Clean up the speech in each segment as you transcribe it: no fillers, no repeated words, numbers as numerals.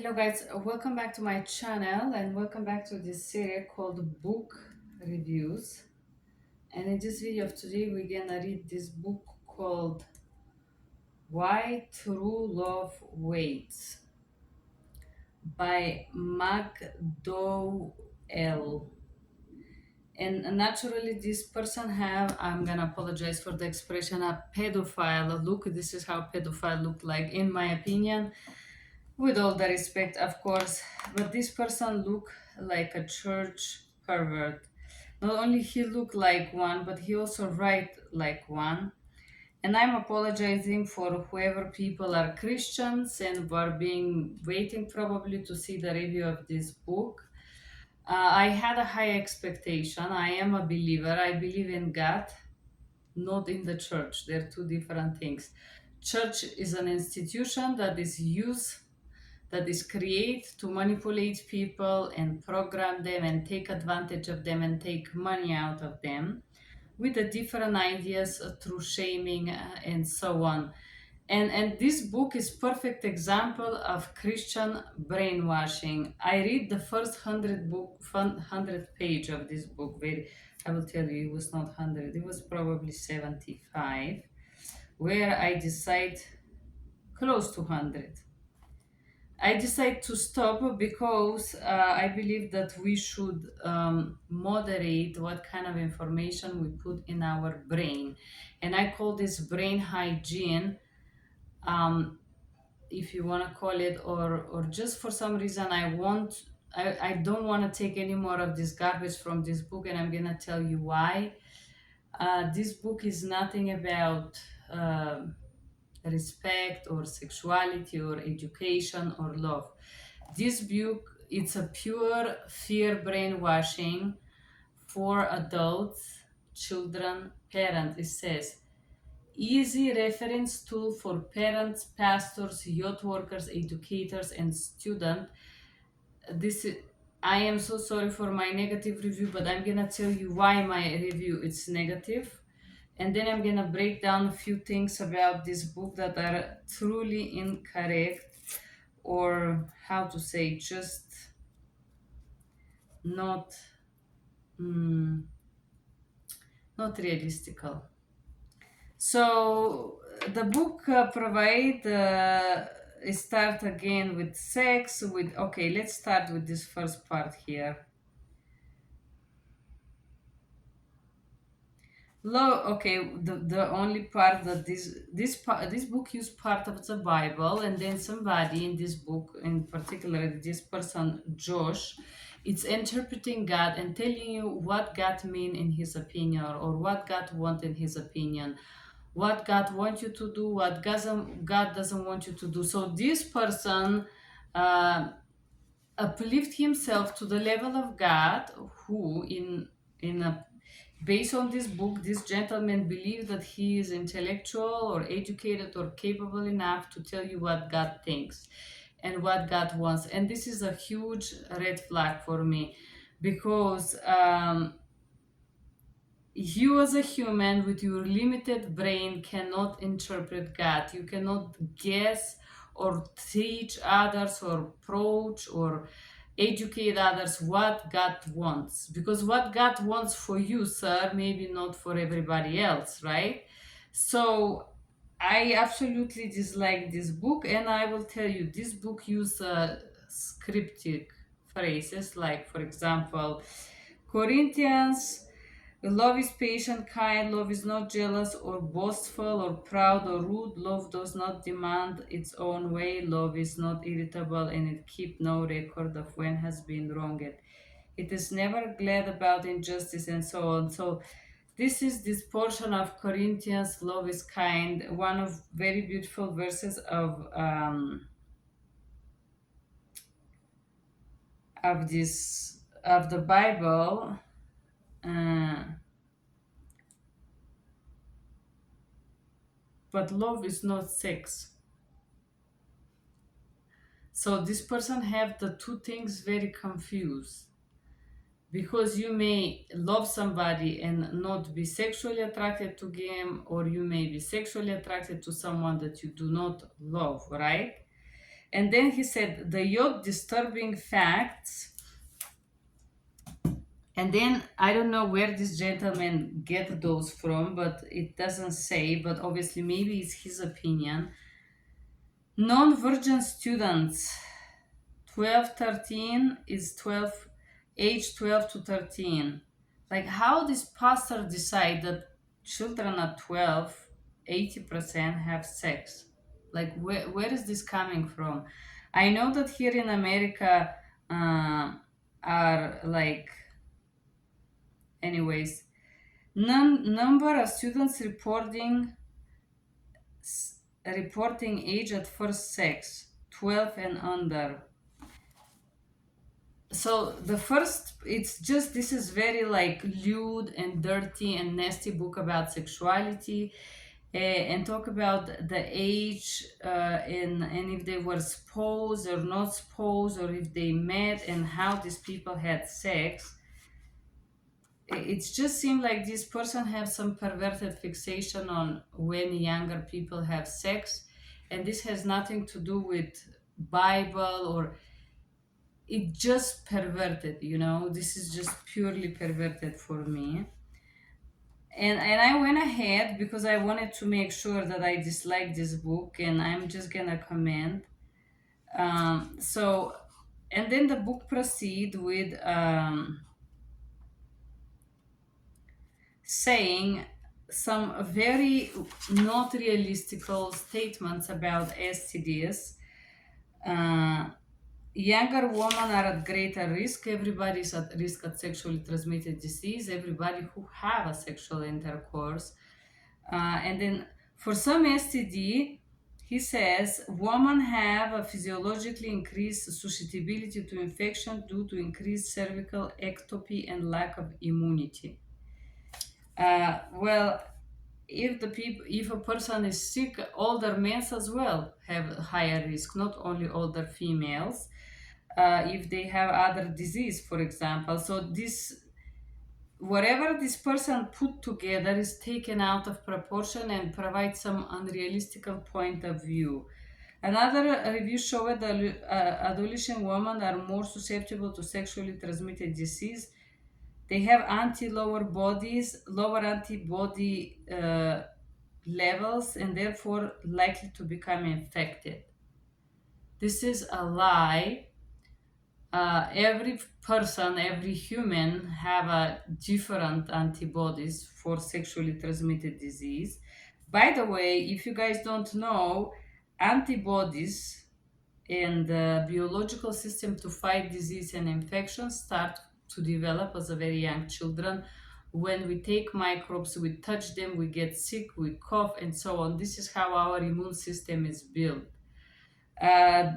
Hello guys, welcome back to my channel and welcome back to this series called Book Reviews. And in this video of today we're gonna read this book called Why True Love Waits by McDowell. And naturally this person have, I'm gonna apologize for the expression, a pedophile look. This is how pedophile look like in my opinion. With all the respect, of course, but this person look like a church pervert. Not only he look like one, but he also write like one. And I'm apologizing for whoever people are Christians and were being waiting probably to see the review of this book. I had a high expectation. I am a believer. I believe in God, not in the church. They're two different things. Church is an institution that is created to manipulate people and program them and take advantage of them and take money out of them with the different ideas through shaming and so on. And this book is perfect example of Christian brainwashing. I read the first 100 page of this book. I will tell you, it was not 100, it was probably 75, where I decide close to 100. I decided to stop because I believe that we should moderate what kind of information we put in our brain. And I call this brain hygiene, um, if you want to call it, or just for some reason I don't want to take any more of this garbage from this book, and I'm going to tell you why. This book is nothing about respect or sexuality or education or love. This book, it's a pure fear brainwashing for adults, children, parents. It says easy reference tool for parents, pastors, youth workers, educators, and students. This is, I am so sorry for my negative review, but I'm gonna tell you why my review is negative, and then I'm gonna break down a few things about this book that are truly incorrect, or how to say, just not mm, not realistical. So the book provide start again with sex. With okay, let's start with this first part here. Okay, the only part that this book use part of the Bible, and then somebody in this book, in particular this person Josh, it's interpreting God and telling you what God mean in his opinion, or what God want in his opinion, what God wants you to do, what God doesn't want you to do. So this person uh, uplift himself to the level of God, who in a based on this book, this gentleman believes that he is intellectual or educated or capable enough to tell you what God thinks and what God wants. And this is a huge red flag for me, because you as a human with your limited brain cannot interpret God. You cannot guess or teach others or approach or educate others what God wants. Because what God wants for you, sir, maybe not for everybody else, right? So I absolutely dislike this book, and I will tell you, this book uses scriptic phrases like, for example, Corinthians. Love is patient, kind. Love is not jealous or boastful or proud or rude. Love does not demand its own way. Love is not irritable, and it keeps no record of when has been wronged. It is never glad about injustice, and so on. So this is this portion of Corinthians. Love is kind. One of very beautiful verses of this of the Bible. Uh, but love is not sex. So this person have the two things very confused, because you may love somebody and not be sexually attracted to them, or you may be sexually attracted to someone that you do not love, right? And then he said the yacht disturbing facts. And then I don't know where this gentleman get those from, but it doesn't say, but obviously maybe it's his opinion. Non-virgin students 12 13 is 12, age 12 to 13. Like, how this pastor decide that children at 12, 80% have sex? Like, where is this coming from? I know that here in America uh, are like, anyways, number of students reporting age at first sex 12 and under. So the first, it's just, this is very like lewd and dirty and nasty book about sexuality, and talk about the age, and if they were supposed or not supposed, or if they met and how these people had sex. It just seemed like this person has some perverted fixation on when younger people have sex, and this has nothing to do with Bible, or it just perverted, this is just purely perverted for me. And I went ahead because I wanted to make sure that I dislike this book, and I'm just gonna comment. So and then the book proceed with saying some very not realistical statements about STDs. Uh, Younger women are at greater risk. Everybody is at risk of sexually transmitted disease. Everybody who have a sexual intercourse. And then for some STD, he says women have a physiologically increased susceptibility to infection due to increased cervical ectopy and lack of immunity. Well, if a person is sick, older men as well have higher risk, not only older females. If they have other disease, for example. So this, whatever this person put together is taken out of proportion and provides some unrealistic point of view. Another review showed that adolescent women are more susceptible to sexually transmitted disease. They have lower antibody levels, and therefore likely to become infected. This is a lie. Every person, every human have a different antibodies for sexually transmitted disease. By the way, if you guys don't know, antibodies and the biological system to fight disease and infection start to develop as a very young children. When we take microbes, we touch them, we get sick, we cough, and so on. This is how our immune system is built. Uh,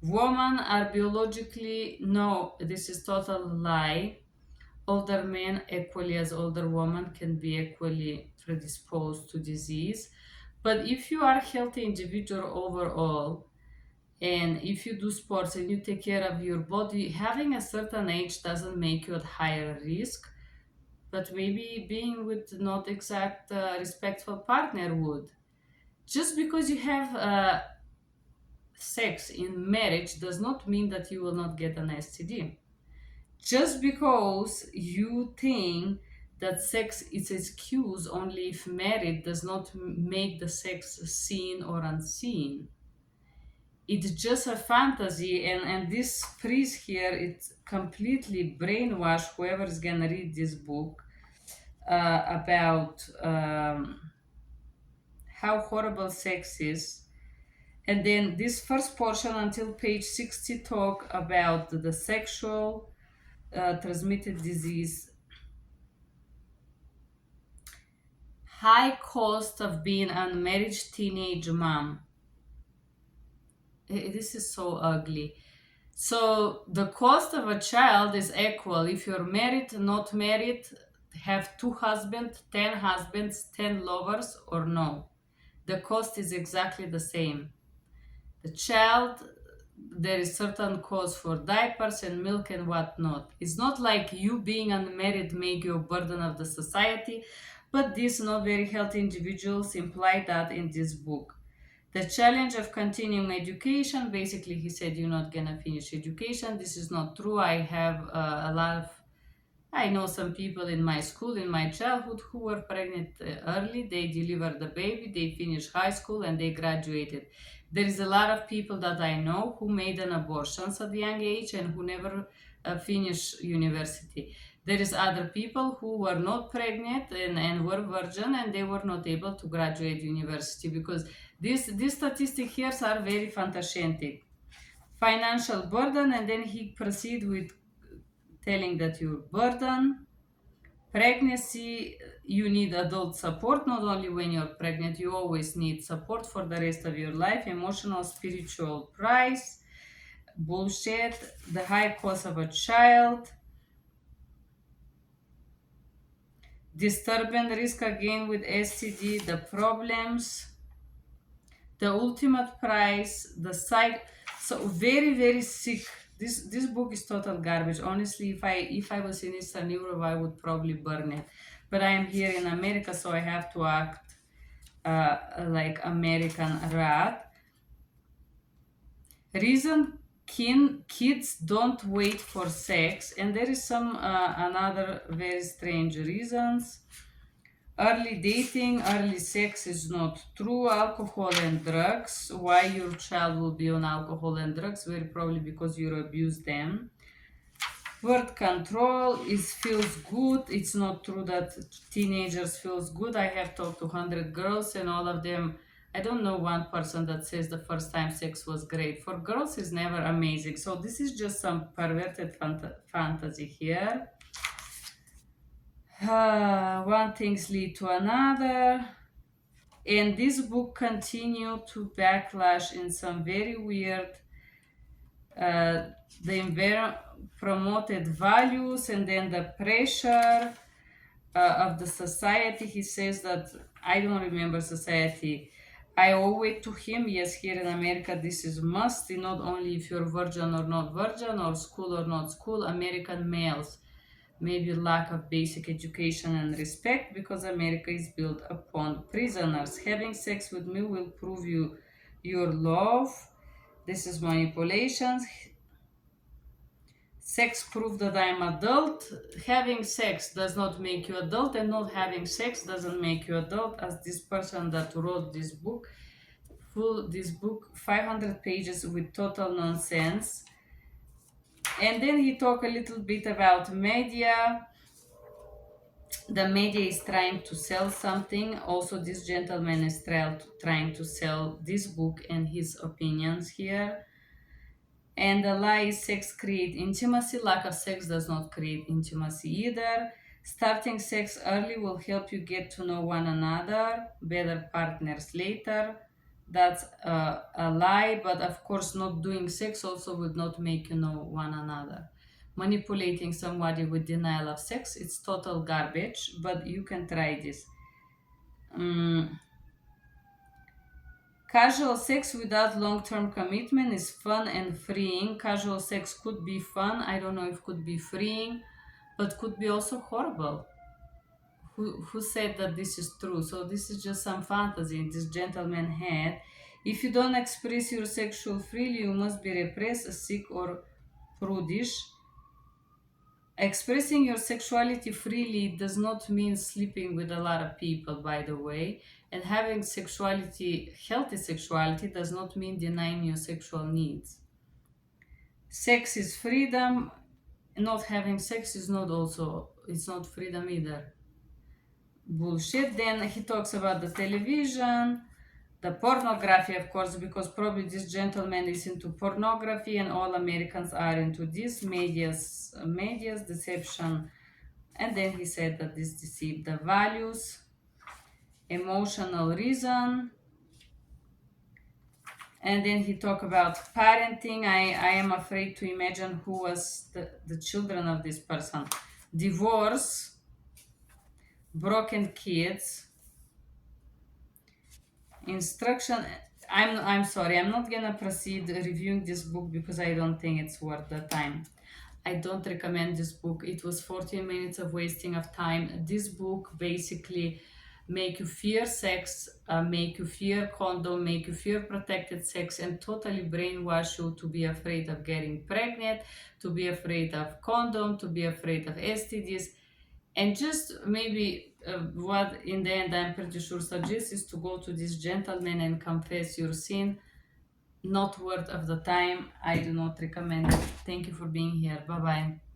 Women are biologically, no, this is total lie. Older men, equally as older women, can be equally predisposed to disease. But if you are a healthy individual overall, and if you do sports and you take care of your body, having a certain age doesn't make you at higher risk. But maybe being with not exact respectful partner would. Just because you have sex in marriage does not mean that you will not get an STD. Just because you think that sex is excused only if married does not make the sex seen or unseen. It's just a fantasy, and this priest here, it's completely brainwashed whoever is gonna read this book about how horrible sex is. And then this first portion until page 60 talk about the sexual transmitted disease, high cost of being unmarried teenage mom. This is so ugly. So the cost of a child is equal if you're married, not married, have 2 husbands, 10 husbands, 10 lovers, or no. The cost is exactly the same. The child, there is certain cost for diapers and milk and whatnot. It's not like you being unmarried make you a burden of the society, but these not very healthy individuals imply that in this book. The challenge of continuing education, basically, he said, you're not gonna finish education. This is not true. I have a lot of I know some people in my school, in my childhood, who were pregnant early. They delivered the baby, they finished high school, and they graduated. There is a lot of people that I know who made an abortions at a young age and who never finished university. There is other people who were not pregnant and were virgin and they were not able to graduate university because these statistics here are very fantastic. Financial burden, and then he proceed with telling that your burden, pregnancy, you need adult support not only when you're pregnant, you always need support for the rest of your life, emotional, spiritual price, bullshit, the high cost of a child, disturbance risk again with STD, the problems, the ultimate price, the side. So very, very sick. This book is total garbage. Honestly, if I was in Eastern Europe, I would probably burn it. But I am here in America, so I have to act like American rat. Reason kids don't wait for sex, and there is some another very strange reasons. Early dating, early sex is not true. Alcohol and drugs. Why your child will be on alcohol and drugs? Very probably because you abuse them. Word control is feels good. It's not true that teenagers feels good. I have talked to 100 girls and all of them, I don't know one person that says the first time sex was great. For girls is never amazing. So this is just some perverted fantasy here. One things lead to another. And this book continued to backlash in some very weird, uh, the promoted values and then the pressure of the society. He says that I don't remember society. I owe it to him. Yes, here in America, this is must. Not only if you're virgin or not virgin, or school or not school. American males, maybe lack of basic education and respect because America is built upon prisoners. Having sex with me will prove you your love. This is manipulations. Sex proof that I'm adult. Having sex does not make you adult, and not having sex doesn't make you adult. As this person that wrote this book, 500 pages with total nonsense. And then he talked a little bit about media. The media is trying to sell something. Also, this gentleman is trying to sell this book and his opinions here. And the lie is sex create intimacy. Lack of sex does not create intimacy either. Starting sex early will help you get to know one another, better partners later. That's a lie, but of course, not doing sex also will not make you know one another. Manipulating somebody with denial of sex, it's total garbage, but you can try this. Mm, Casual sex without long-term commitment is fun and freeing. Casual sex could be fun. I don't know if could be freeing, but could be also horrible. Who said that this is true? So this is just some fantasy this gentleman had. If you don't express your sexual freely, you must be repressed, sick, or prudish. Expressing your sexuality freely does not mean sleeping with a lot of people, by the way. And having sexuality, healthy sexuality, does not mean denying your sexual needs. Sex is freedom. Not having sex is not also, it's not freedom either. Bullshit. Then he talks about the television, the pornography, of course, because probably this gentleman is into pornography and all Americans are into this media's deception. And then he said that this deceived the values, emotional reason. And then he talked about parenting. I am afraid to imagine who was the children of this person. Divorce, broken kids, instruction. I'm sorry, I'm not gonna proceed reviewing this book because I don't think it's worth the time. I don't recommend this book. It was 14 minutes of wasting of time. This book basically make you fear sex, make you fear condom, make you fear protected sex, and totally brainwash you to be afraid of getting pregnant, to be afraid of condom, to be afraid of STDs. And just maybe what in the end I'm pretty sure suggests is to go to this gentleman and confess your sin. Not worth of the time. I do not recommend it. Thank you for being here. Bye bye.